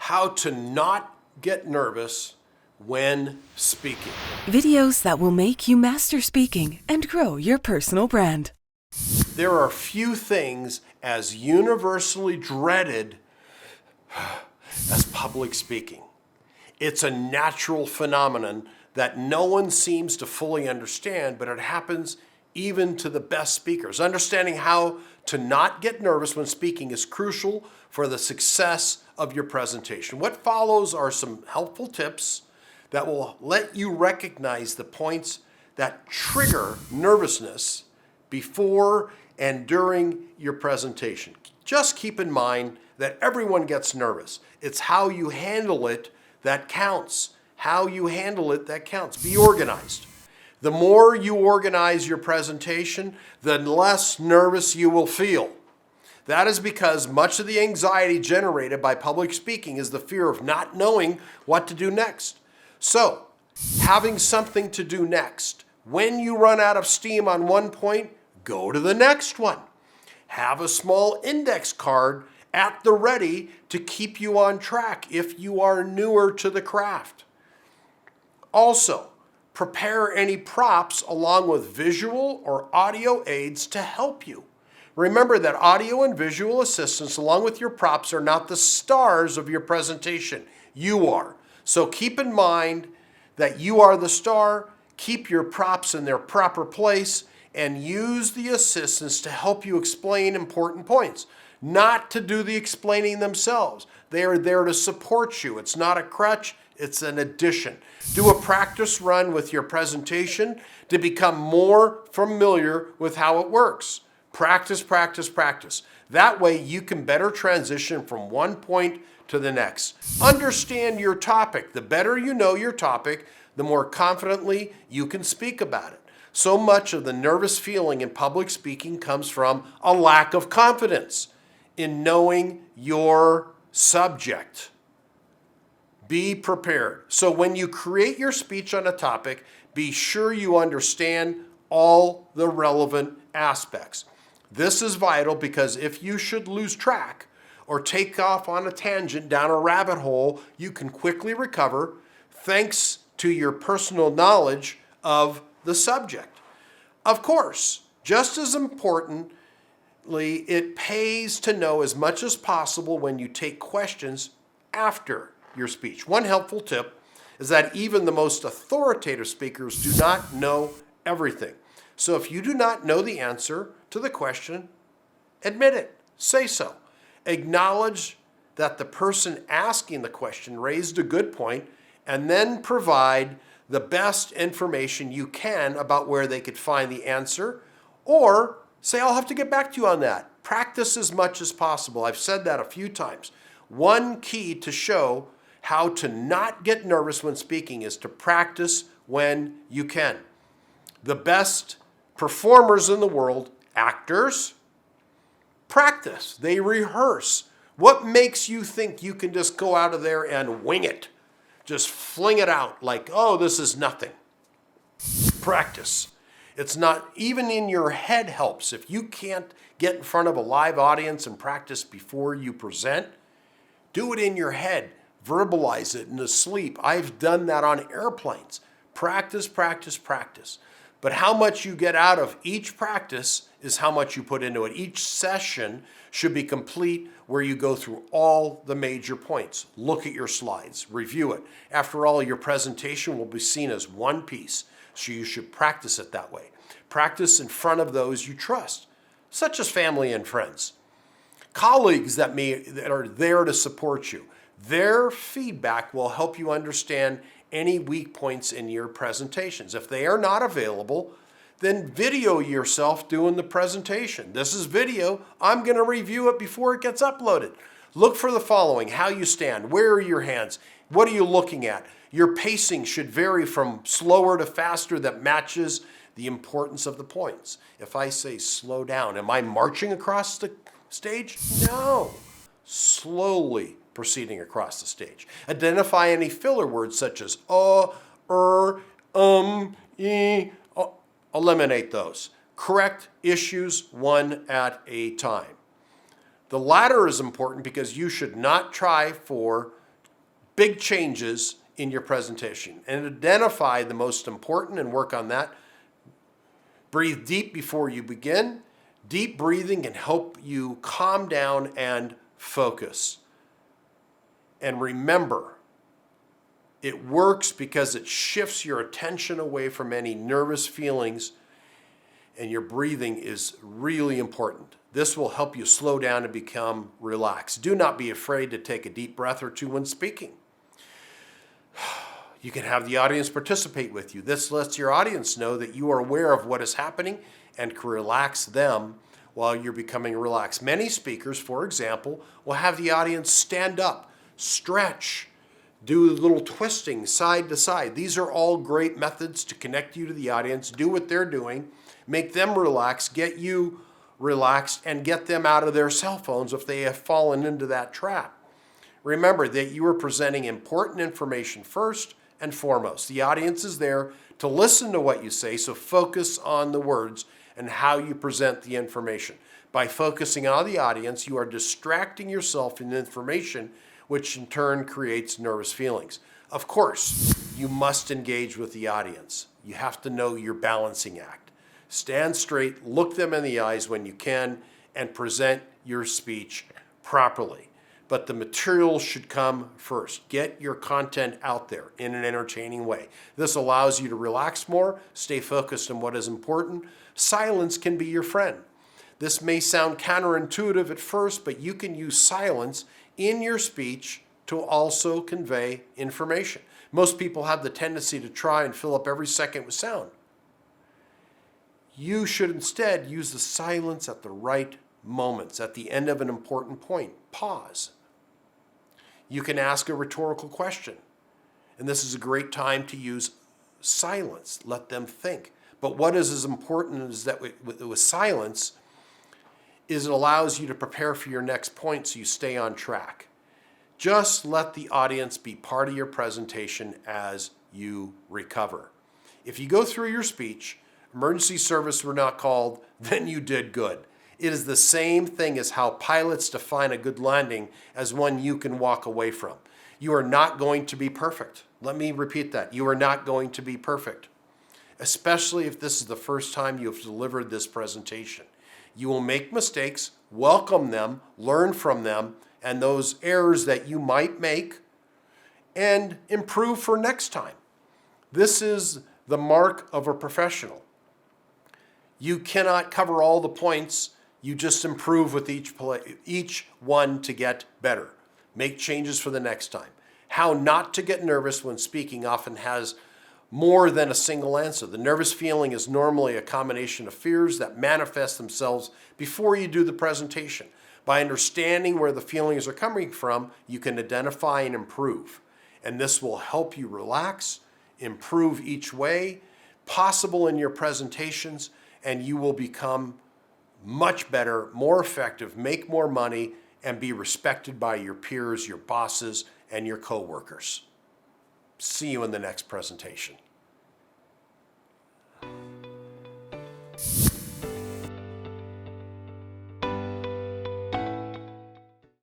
how to not get nervous when speaking. Videos that will make you master speaking and grow your personal brand. There are few things as universally dreaded as public speaking. It's a natural phenomenon that no one seems to fully understand, but it happens even to the best speakers. Understanding how to not get nervous when speaking is crucial for the success of your presentation. What follows are some helpful tips that will let you recognize the points that trigger nervousness before and during your presentation. Just keep in mind that everyone gets nervous. It's how you handle it that counts. How you handle it that counts. Be organized. The more you organize your presentation, the less nervous you will feel. That is because much of the anxiety generated by public speaking is the fear of not knowing what to do next. So, having something to do next. When you run out of steam on one point, go to the next one. Have a small index card at the ready to keep you on track if you are newer to the craft. Also, prepare any props along with visual or audio aids to help you. Remember that audio and visual assistance along with your props are not the stars of your presentation. You are. So keep in mind that you are the star, keep your props in their proper place, and use the assistants to help you explain important points. Not to do the explaining themselves. They are there to support you. It's not a crutch, it's an addition. Do a practice run with your presentation to become more familiar with how it works. Practice, practice, practice. That way you can better transition from one point to the next. Understand your topic. The better you know your topic, the more confidently you can speak about it. So much of the nervous feeling in public speaking comes from a lack of confidence in knowing your subject. Be prepared. So when you create your speech on a topic, be sure you understand all the relevant aspects. This is vital because if you should lose track or take off on a tangent down a rabbit hole, you can quickly recover thanks to your personal knowledge of the subject. Of course, just as importantly, it pays to know as much as possible when you take questions after your speech. One helpful tip is that even the most authoritative speakers do not know everything. So if you do not know the answer to the question, admit it. Say so. Acknowledge that the person asking the question raised a good point, and then provide the best information you can about where they could find the answer, or say, I'll have to get back to you on that. Practice as much as possible. I've said that a few times. One key to show how to not get nervous when speaking is to practice when you can. The best performers in the world, actors, practice. They rehearse. What makes you think you can just go out of there and wing it? Just fling it out like, oh, this is nothing. Practice. It's not, even in your head helps. If you can't get in front of a live audience and practice before you present, do it in your head. Verbalize it in the sleep. I've done that on airplanes. Practice, practice, practice. But how much you get out of each practice is how much you put into it. Each session should be complete where you go through all the major points. Look at your slides, review it. After all, your presentation will be seen as one piece, so you should practice it that way. Practice in front of those you trust, such as family and friends. Colleagues that are there to support you. Their feedback will help you understand any weak points in your presentations. If they are not available, then video yourself doing the presentation. This is video. I'm going to review it before it gets uploaded. Look for the following: how you stand, where are your hands, what are you looking at? Your pacing should vary from slower to faster that matches the importance of the points. If I say slow down, am I marching across the stage? No. Slowly proceeding across the stage. Identify any filler words such as eliminate those. Correct issues one at a time. The latter is important because you should not try for big changes in your presentation and identify the most important and work on that. Breathe deep before you begin. Deep breathing can help you calm down and focus. And remember, it works because it shifts your attention away from any nervous feelings, and your breathing is really important. This will help you slow down and become relaxed. Do not be afraid to take a deep breath or two when speaking. You can have the audience participate with you. This lets your audience know that you are aware of what is happening and can relax them while you're becoming relaxed. Many speakers, for example, will have the audience stand up, stretch, do a little twisting side to side. These are all great methods to connect you to the audience, do what they're doing, make them relax, get you relaxed, and get them out of their cell phones if they have fallen into that trap. Remember that you are presenting important information first and foremost. The audience is there to listen to what you say, so focus on the words and how you present the information. By focusing on the audience, you are distracting yourself from the information, which in turn creates nervous feelings. Of course, you must engage with the audience. You have to know your balancing act. Stand straight, look them in the eyes when you can, and present your speech properly. But the material should come first. Get your content out there in an entertaining way. This allows you to relax more, stay focused on what is important. Silence can be your friend. This may sound counterintuitive at first, but you can use silence in your speech to also convey information. Most people have the tendency to try and fill up every second with sound. You should instead use the silence at the right moments, at the end of an important point. Pause. You can ask a rhetorical question, and this is a great time to use silence. Let them think. But what is as important is that with silence is it allows you to prepare for your next point so you stay on track. Just let the audience be part of your presentation as you recover. If you go through your speech, emergency service were not called, then you did good. It is the same thing as how pilots define a good landing as one you can walk away from. You are not going to be perfect. Let me repeat that. You are not going to be perfect, especially if this is the first time you have delivered this presentation. You will make mistakes, welcome them, learn from them, and those errors that you might make, and improve for next time. This is the mark of a professional. You cannot cover all the points. You just improve with each one to get better. Make changes for the next time. How not to get nervous when speaking often has more than a single answer. The nervous feeling is normally a combination of fears that manifest themselves before you do the presentation. By understanding where the feelings are coming from, you can identify and improve. And this will help you relax, improve each way possible in your presentations, and you will become much better, more effective, make more money, and be respected by your peers, your bosses, and your coworkers. See you in the next presentation.